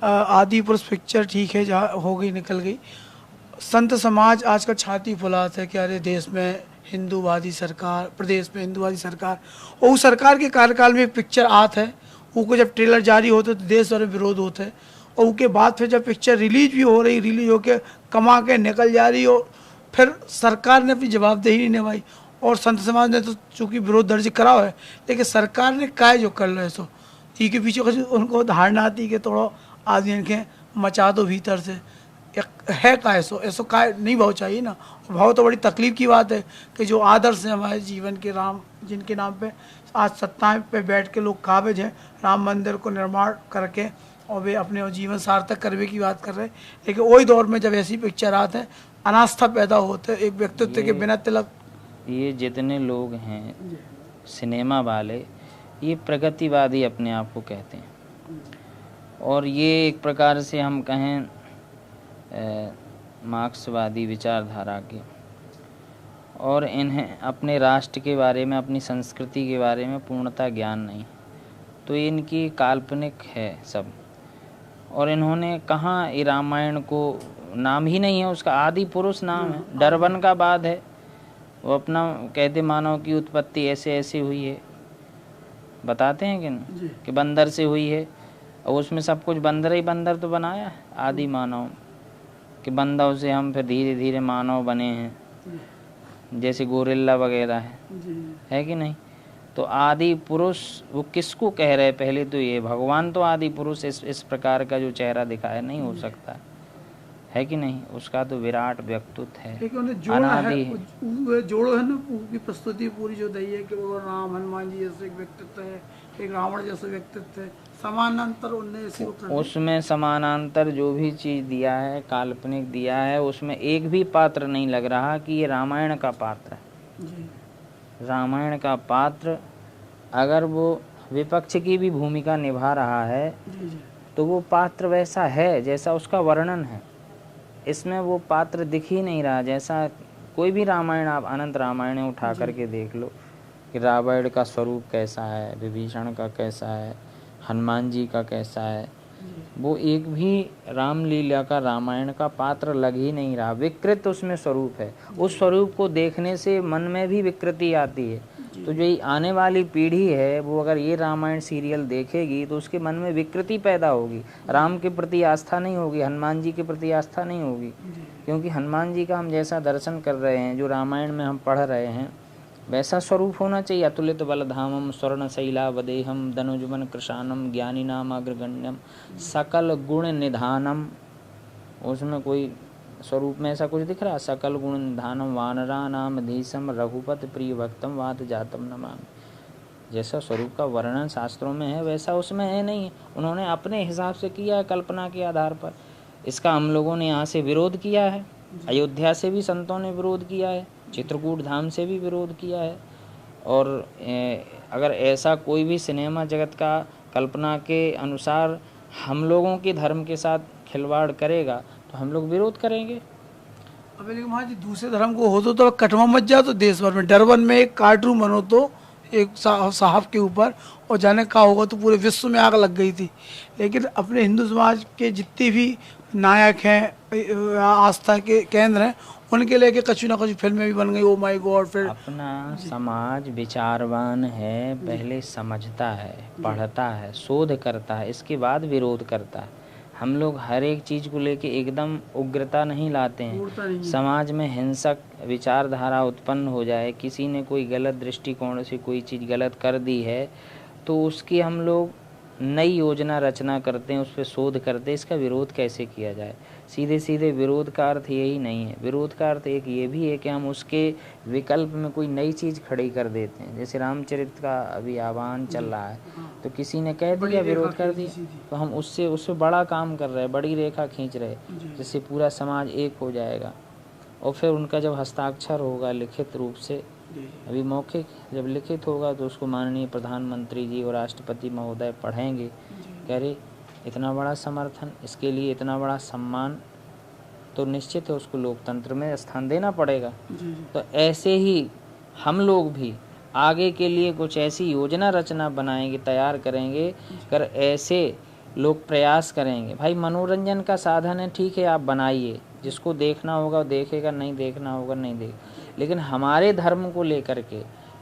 आदि पुरुष पिक्चर ठीक है, जहाँ हो गई निकल गई। संत समाज आजकल छाती फुलाता है कि अरे देश में हिंदूवादी सरकार, प्रदेश में हिंदूवादी सरकार, और उस सरकार के कार्यकाल में एक पिक्चर आत है, उनको जब ट्रेलर जारी होते तो देश भर में विरोध होते हैं, और उसके बाद फिर जब पिक्चर रिलीज भी हो रही, रिलीज होके कमा के निकल जा रही हो, फिर सरकार ने अपनी जवाबदेही नहीं निभाई। और संत समाज ने तो चूंकि विरोध दर्ज करा है, लेकिन सरकार ने काय जो कर रहे सो के पीछे उनको धारणा आती कि थोड़ा आदमी के मचा दो भीतर से, है का ऐसो काय नहीं भाव चाहिए ना। भाव तो बड़ी तकलीफ की बात है कि जो आदर्श है हमारे जीवन के, राम जिनके नाम पे आज सत्ता पे बैठ के लोग काबिज हैं, राम मंदिर को निर्माण करके और वे अपने जीवन सार्थक करने की बात कर रहे हैं, लेकिन वही दौर में जब ऐसी पिक्चर आते हैं अनास्था पैदा होते, एक व्यक्तित्व के बिना तिलक। ये जितने लोग हैं सिनेमा वाले, ये प्रगतिवादी अपने आप को कहते हैं, और ये एक प्रकार से हम कहें मार्क्सवादी विचारधारा के, और इन्हें अपने राष्ट्र के बारे में, अपनी संस्कृति के बारे में पूर्णतः ज्ञान नहीं, तो इनकी काल्पनिक है सब। और इन्होंने कहाँ ये रामायण को, नाम ही नहीं है उसका, आदि पुरुष नाम है, डरबन का बाद है, वो अपना कहते मानव की उत्पत्ति ऐसे ऐसे हुई है, बताते हैं कि नहीं कि बंदर से हुई है, और उसमें सब कुछ बंदर ही बंदर तो बनाया है आदि मानव, कि बंदरों से हम फिर धीरे धीरे मानव बने हैं, जैसे गोरिल्ला वगैरह है कि नहीं। तो आदि पुरुष वो किसको कह रहे हैं, पहले तो ये भगवान तो आदि पुरुष इस प्रकार का जो चेहरा दिखाया नहीं हो सकता है कि नहीं, उसका तो विराट व्यक्तित्व है, अनादि है। जोड़ो है ना, उसकी प्रस्तुति पूरी जो दी है कि वो राम हनुमान जी जैसे एक व्यक्तित्व है, एक रावण जैसा व्यक्तित्व है, समानांतर उनने उसमें समानांतर जो भी चीज दिया है, काल्पनिक दिया है, उसमें एक भी पात्र नहीं लग रहा कि ये रामायण का पात्र है। रामायण का पात्र अगर वो विपक्ष की भी भूमिका निभा रहा है तो वो पात्र वैसा है जैसा उसका वर्णन है, इसमें वो पात्र दिख ही नहीं रहा। जैसा कोई भी रामायण, आप अनंत रामायण उठा करके देख लो कि रावण का स्वरूप कैसा है, विभीषण का कैसा है, हनुमान जी का कैसा है, वो एक भी रामलीला का, रामायण का पात्र लग ही नहीं रहा। विकृत उसमें स्वरूप है, उस स्वरूप को देखने से मन में भी विकृति आती है। तो जो आने वाली पीढ़ी है वो अगर ये रामायण सीरियल देखेगी तो उसके मन में विकृति पैदा होगी, राम के प्रति आस्था नहीं होगी, हनुमान जी के प्रति आस्था नहीं होगी, क्योंकि हनुमान जी का हम जैसा दर्शन कर रहे हैं, जो रामायण में हम पढ़ रहे हैं, वैसा स्वरूप होना चाहिए। अतुलित बलधामम स्वर्णशैला वदेहम धनुजवन कृशानम ज्ञानिनाम अग्रगण्यम सकल गुण निधानम, उसमें कोई स्वरूप में ऐसा कुछ दिख रहा? सकल गुण निधानम वानरा नाम धीसम रघुपत प्रिय भक्तम वात जातम नमामि। जैसा स्वरूप का वर्णन शास्त्रों में है वैसा उसमें है नहीं, उन्होंने अपने हिसाब से किया है, कल्पना के आधार पर। इसका हम लोगों ने यहाँ से विरोध किया है, अयोध्या से भी संतों ने विरोध किया है, चित्रकूट धाम से भी विरोध किया है। और अगर ऐसा कोई भी सिनेमा जगत का कल्पना के अनुसार हम लोगों के धर्म के साथ खिलवाड़ करेगा तो हम लोग विरोध करेंगे। अब लेकिन वहाँ जी दूसरे धर्म को हो तो कटवा मच जाओ, तो देश भर में डरबन में एक कार्टून बनो तो एक साहब के ऊपर, और जाने का होगा तो पूरे विश्व में आग लग गई थी। लेकिन अपने हिंदू समाज के जितने भी नायक हैं, आस्था के केंद्र हैं, उनके लेके कुछ ना कुछ फिल्में भी बन गई। Oh my God. फिर अपना समाज विचारवान है, पहले समझता है, पढ़ता है, शोध करता है, इसके बाद विरोध करता है। हम लोग हर एक चीज़ को लेके एकदम उग्रता नहीं लाते हैं। समाज में हिंसक विचारधारा उत्पन्न हो जाए, किसी ने कोई गलत दृष्टिकोण से कोई चीज़ गलत कर दी है तो उसकी हम लोग नई योजना रचना करते हैं, उस पर शोध करते हैं, इसका विरोध कैसे किया जाए। सीधे सीधे विरोध का अर्थ यही नहीं है। विरोध का अर्थ एक ये भी है कि हम उसके विकल्प में कोई नई चीज़ खड़ी कर देते हैं। जैसे रामचरित का अभी आह्वान चल रहा है, तो किसी ने कह दिया, विरोध कर दिया, तो हम उससे बड़ा काम कर रहे हैं, बड़ी रेखा खींच रहे हैं, जिससे पूरा समाज एक हो जाएगा। और फिर उनका जब हस्ताक्षर होगा लिखित रूप से, अभी मौखिक जब लिखित होगा तो उसको माननीय प्रधानमंत्री जी और राष्ट्रपति महोदय पढ़ेंगे, कह रहे इतना बड़ा समर्थन, इसके लिए इतना बड़ा सम्मान, तो निश्चित है उसको लोकतंत्र में स्थान देना पड़ेगा। तो ऐसे ही हम लोग भी आगे के लिए कुछ ऐसी योजना रचना बनाएंगे, तैयार करेंगे, अगर ऐसे लोग प्रयास करेंगे। भाई मनोरंजन का साधन है, ठीक है, आप बनाइए, जिसको देखना होगा वो देखेगा, नहीं देखना होगा नहीं देख। लेकिन हमारे धर्म को लेकर के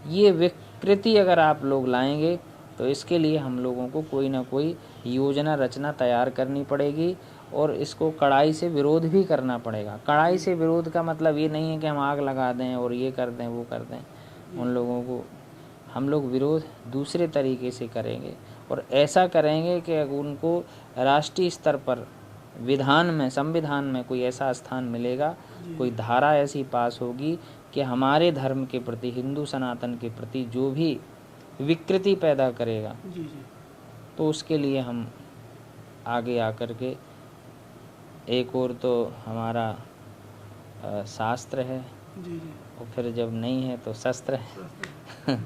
ये विकृति अगर आप लोग लाएंगे तो इसके लिए हम लोगों को कोई ना कोई योजना रचना तैयार करनी पड़ेगी और इसको कड़ाई से विरोध भी करना पड़ेगा। कड़ाई से विरोध का मतलब ये नहीं है कि हम आग लगा दें और ये कर दें वो कर दें। उन लोगों को हम लोग विरोध दूसरे तरीके से करेंगे और ऐसा करेंगे कि अगर उनको राष्ट्रीय स्तर पर विधान में, संविधान में कोई ऐसा स्थान मिलेगा, कोई धारा ऐसी पास होगी कि हमारे धर्म के प्रति, हिंदू सनातन के प्रति जो भी विकृति पैदा करेगा तो उसके लिए हम आगे आकर के, एक और तो हमारा शास्त्र है और फिर जब नहीं है तो शस्त्र है।